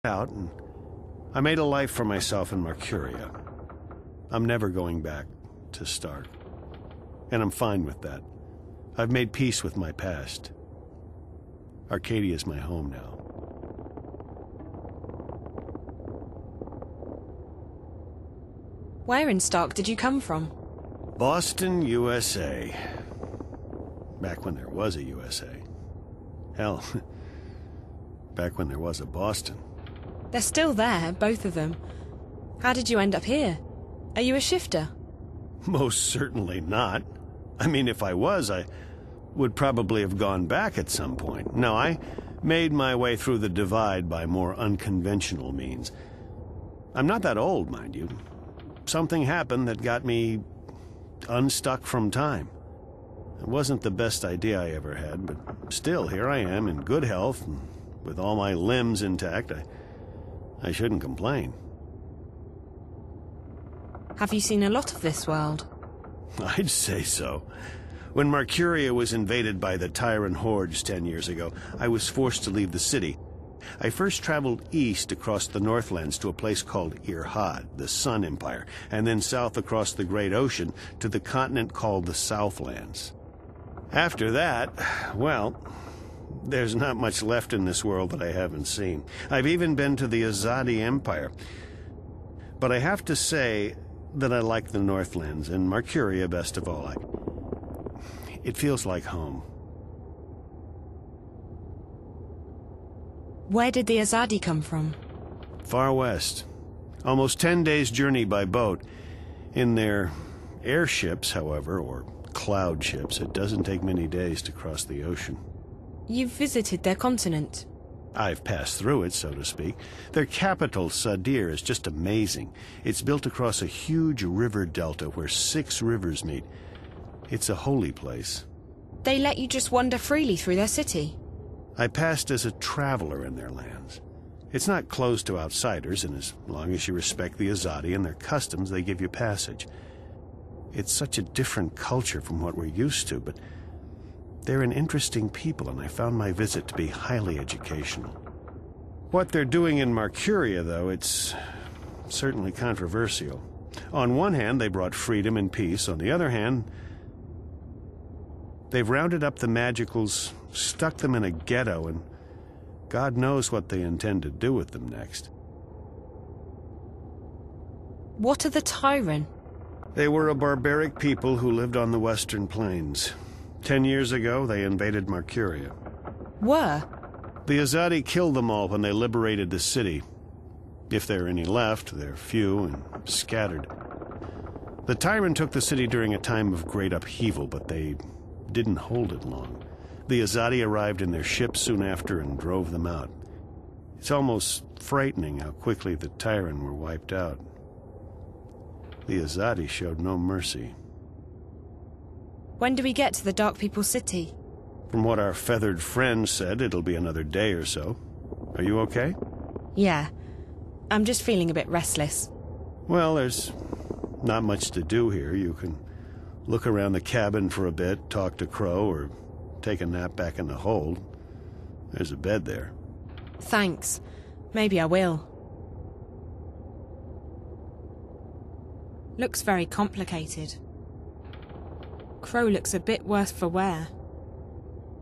out, and I made a life for myself in Mercuria. I'm never going back to start. And I'm fine with that. I've made peace with my past. Arcadia's my home now. Where in Stark did you come from? Boston, USA. Back when there was a USA. Hell, back when there was a Boston. They're still there, both of them. How did you end up here? Are you a shifter? Most certainly not. I mean, if I was, I would probably have gone back at some point. No, I made my way through the divide by more unconventional means. I'm not that old, mind you. Something happened that got me unstuck from time. It wasn't the best idea I ever had, but still, here I am in good health, and with all my limbs intact. I shouldn't complain. Have you seen a lot of this world? I'd say so. When Mercuria was invaded by the Tyrant hordes 10 years ago, I was forced to leave the city. I first traveled east across the Northlands to a place called Irhad, the Sun Empire, and then south across the Great Ocean to the continent called the Southlands. After that, well, there's not much left in this world that I haven't seen. I've even been to the Azadi Empire. But I have to say that I like the Northlands, and Mercuria best of all. It feels like home. Where did the Azadi come from? Far west. Almost 10 days' journey by boat. In their airships, however, or cloud ships, it doesn't take many days to cross the ocean. You've visited their continent? I've passed through it, so to speak. Their capital, Sadir, is just amazing. It's built across a huge river delta where 6 rivers meet. It's a holy place. They let you just wander freely through their city? I passed as a traveler in their lands. It's not closed to outsiders, and as long as you respect the Azadi and their customs, they give you passage. It's such a different culture from what we're used to, but they're an interesting people, and I found my visit to be highly educational. What they're doing in Mercuria, though, it's certainly controversial. On one hand, they brought freedom and peace. On the other hand, they've rounded up the Magicals, stuck them in a ghetto, and God knows what they intend to do with them next. What are the Tyrant? They were a barbaric people who lived on the Western Plains. 10 years ago, they invaded Mercuria. Were? The Azadi killed them all when they liberated the city. If there are any left, they're few and scattered. The Tyrant took the city during a time of great upheaval, but they didn't hold it long. The Azadi arrived in their ships soon after and drove them out. It's almost frightening how quickly the Tyrant were wiped out. The Azadi showed no mercy. When do we get to the Dark People's city? From what our feathered friend said, it'll be another day or so. Are you okay? Yeah. I'm just feeling a bit restless. Well, there's not much to do here. You can look around the cabin for a bit, talk to Crow, or take a nap back in the hold. There's a bed there. Thanks. Maybe I will. Looks very complicated. Crow looks a bit worse for wear.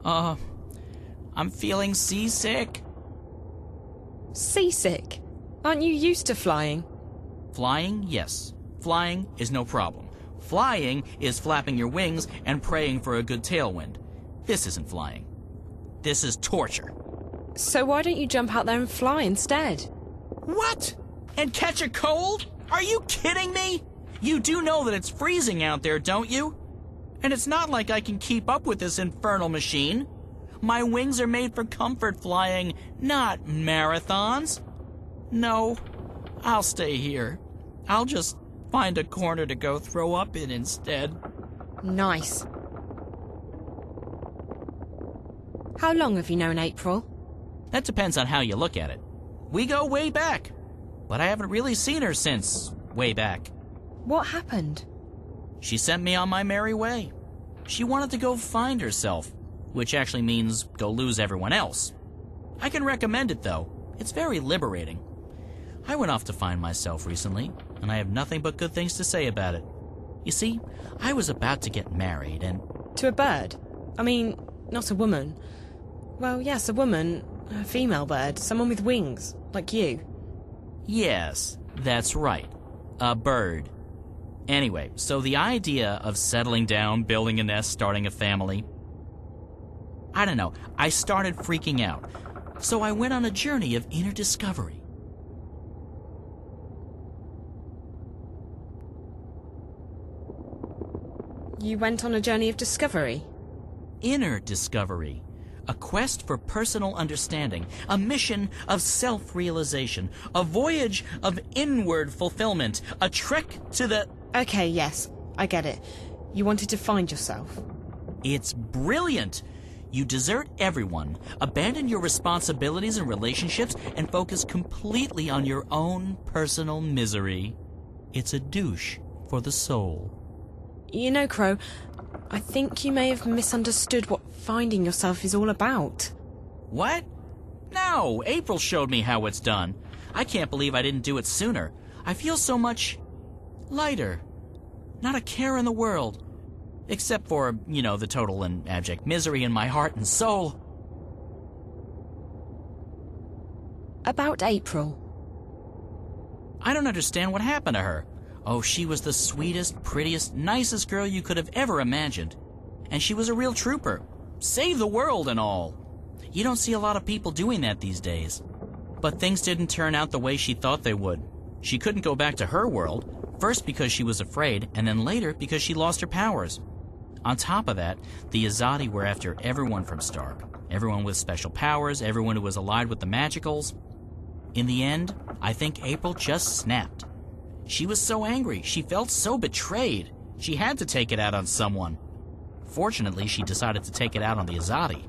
I'm feeling seasick. Seasick? Aren't you used to flying? Flying, yes. Flying is no problem. Flying is flapping your wings and praying for a good tailwind. This isn't flying. This is torture. So why don't you jump out there and fly instead? What? And catch a cold? Are you kidding me? You do know that it's freezing out there, don't you? And it's not like I can keep up with this infernal machine. My wings are made for comfort flying, not marathons. No, I'll stay here. I'll just find a corner to go throw up in instead. Nice. How long have you known April? That depends on how you look at it. We go way back, but I haven't really seen her since way back. What happened? She sent me on my merry way. She wanted to go find herself, which actually means go lose everyone else. I can recommend it, though. It's very liberating. I went off to find myself recently, and I have nothing but good things to say about it. You see, I was about to get married and... To a bird? I mean, not a woman. Well, yes, a woman. A female bird. Someone with wings. Like you. Yes, that's right. A bird. Anyway, so the idea of settling down, building a nest, starting a family... I don't know, I started freaking out. So I went on a journey of inner discovery. You went on a journey of discovery? Inner discovery. A quest for personal understanding. A mission of self-realization. A voyage of inward fulfillment. A trek to the... Okay, yes, I get it. You wanted to find yourself. It's brilliant! You desert everyone, abandon your responsibilities and relationships, and focus completely on your own personal misery. It's a douche for the soul. You know, Crow, I think you may have misunderstood what finding yourself is all about. What? No, April showed me how it's done. I can't believe I didn't do it sooner. I feel so much lighter. Not a care in the world. Except for, you know, the total and abject misery in my heart and soul. About April. I don't understand what happened to her. Oh, she was the sweetest, prettiest, nicest girl you could have ever imagined. And she was a real trooper. Save the world and all. You don't see a lot of people doing that these days. But things didn't turn out the way she thought they would. She couldn't go back to her world, first because she was afraid, and then later because she lost her powers. On top of that, the Azadi were after everyone from Stark. Everyone with special powers, everyone who was allied with the Magicals. In the end, I think April just snapped. She was so angry, she felt so betrayed. She had to take it out on someone. Fortunately, she decided to take it out on the Azadi.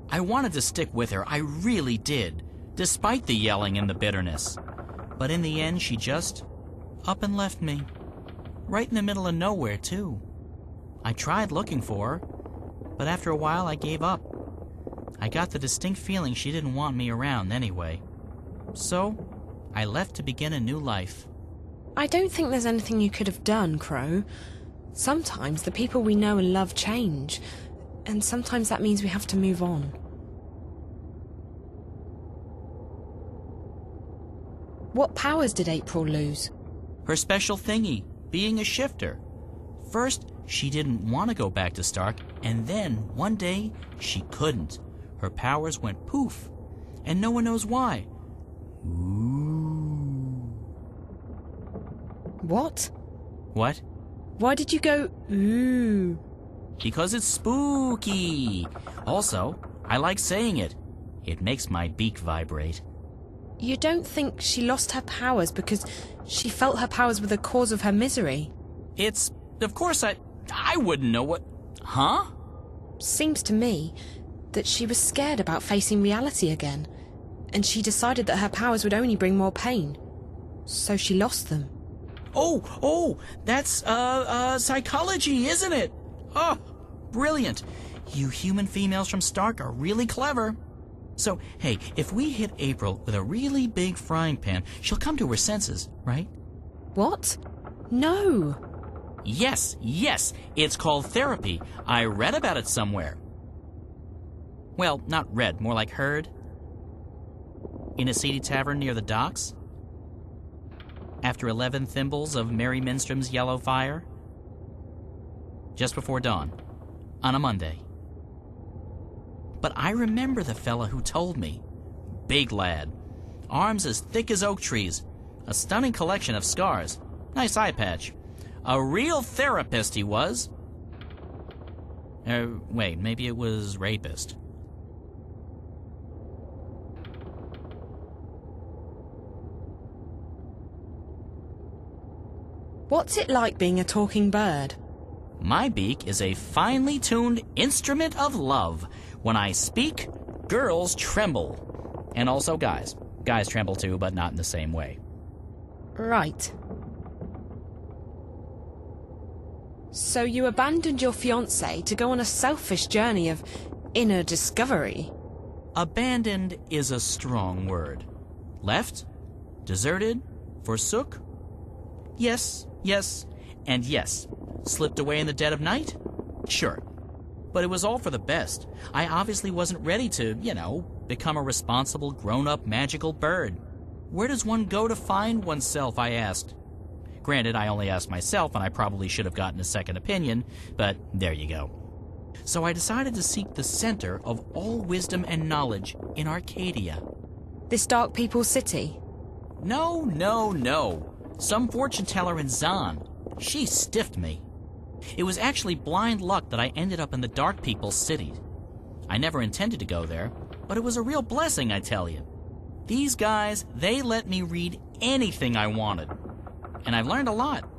I wanted to stick with her, I really did, despite the yelling and the bitterness. But in the end, she just up and left me. Right in the middle of nowhere, too. I tried looking for her, but after a while I gave up. I got the distinct feeling she didn't want me around anyway. So, I left to begin a new life. I don't think there's anything you could have done, Crow. Sometimes the people we know and love change, and sometimes that means we have to move on. What powers did April lose? Her special thingy, being a shifter. First, she didn't want to go back to Stark, and then, one day, she couldn't. Her powers went poof, and no one knows why. Ooh. What? What? Why did you go, ooh? Because it's spooky. Also, I like saying it. It makes my beak vibrate. You don't think she lost her powers because she felt her powers were the cause of her misery? It's... Of course I wouldn't know what... Huh? Seems to me that she was scared about facing reality again, and she decided that her powers would only bring more pain. So she lost them. Oh, that's, psychology, isn't it? Oh, brilliant. You human females from Stark are really clever. So, hey, if we hit April with a really big frying pan, she'll come to her senses, right? What? No. Yes, it's called therapy. I read about it somewhere. Well, not read, more like heard. In a seedy tavern near the docks. After 11 thimbles of Merry Minstrom's yellow fire. Just before dawn. On a Monday. But I remember the fella who told me. Big lad. Arms as thick as oak trees. A stunning collection of scars. Nice eye patch. A real therapist he was. Wait, maybe it was rapist. What's it like being a talking bird? My beak is a finely tuned instrument of love. When I speak, girls tremble. And also guys. Guys tremble too, but not in the same way. Right. So you abandoned your fiancé to go on a selfish journey of inner discovery? Abandoned is a strong word. Left? Deserted? Forsook? Yes, yes, and yes. Slipped away in the dead of night? Sure. But it was all for the best. I obviously wasn't ready to, become a responsible, grown-up, magical bird. Where does one go to find oneself, I asked. Granted, I only asked myself, and I probably should have gotten a second opinion, but there you go. So I decided to seek the center of all wisdom and knowledge in Arcadia. This Dark People's City? No, no, no. Some fortune teller in Zan. She stiffed me. It was actually blind luck that I ended up in the Dark People's City. I never intended to go there, but it was a real blessing, I tell you. These guys, they let me read anything I wanted. And I've learned a lot.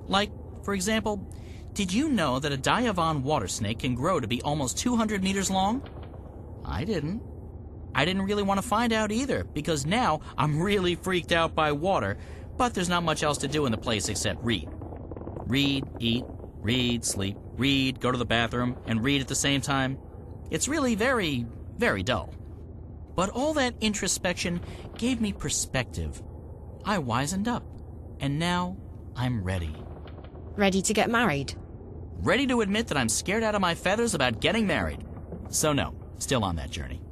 Like, for example, did you know that a Diavan water snake can grow to be almost 200 meters long? I didn't. I didn't really want to find out either, because now I'm really freaked out by water, but there's not much else to do in the place except read. Read, eat, read, sleep, read, go to the bathroom, and read at the same time. It's really very, very dull. But all that introspection gave me perspective. I wisened up, and now I'm ready. Ready to get married? Ready to admit that I'm scared out of my feathers about getting married. So no, still on that journey.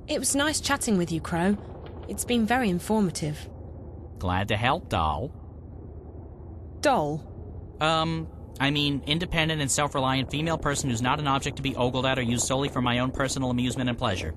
It was nice chatting with you, Crow. It's been very informative. Glad to help, doll. Doll? Independent and self-reliant female person who's not an object to be ogled at or used solely for my own personal amusement and pleasure.